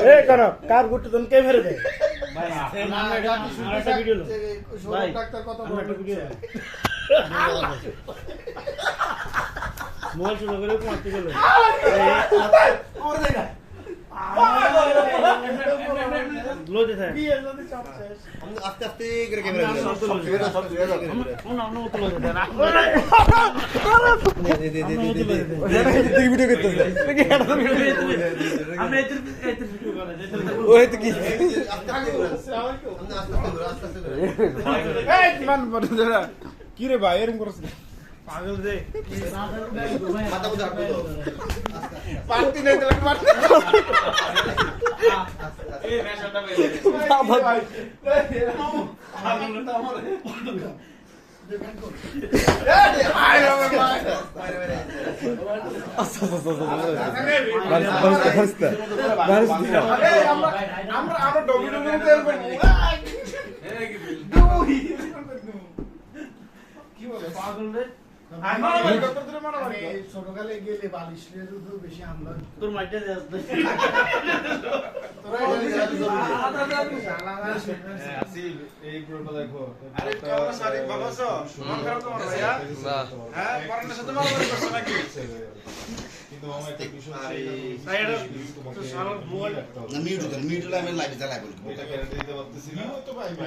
এ কেন কার গুটি তুমি কে মেরে দেয় ভাই একটা ভিডিও লো ভাই ডাক্তার কত বড় একটা ভিডিও মোবাইল শুরু করে মারতে গেল ওর দেখা লো দে স্যার বিয়ে যদি চাপ শেষ আস্তে আস্তে করে ক্যামেরা না তো লো দে না দে ভিডিও করতেছে আমি এত ভিডিও করে ওই তো কি এই মান বড় জরা কি রে ভাই এরকম করছ পাগল রে মাথা বুঝা হাঁটো পার্টি নাই তো মারতে এই রেশনটা বেরে ভাই পাগল তো আমারে দেখেন কো এই আয় রে ভাই আচ্ছা আমরা ডমিনো তেল করব কি বলে পাগল রে ছোটকালে গেলে বালিশের উপর বেশি হামলা তোর মাইটা এই গ্রুপটা দেখো আরে তোমরা সারি ভালো আছো মন খারাপ তোমার ভাইয়া হ্যাঁ পড়ানোর সাথে মারামারি করছ নাকি কিন্তু আমার একটা বিষয় আছে তো সারা মোবাইল না মিউট করে আমি লাইভে চালাই বলবো এটা কেটে দিতে পারতেছি না তো ভাই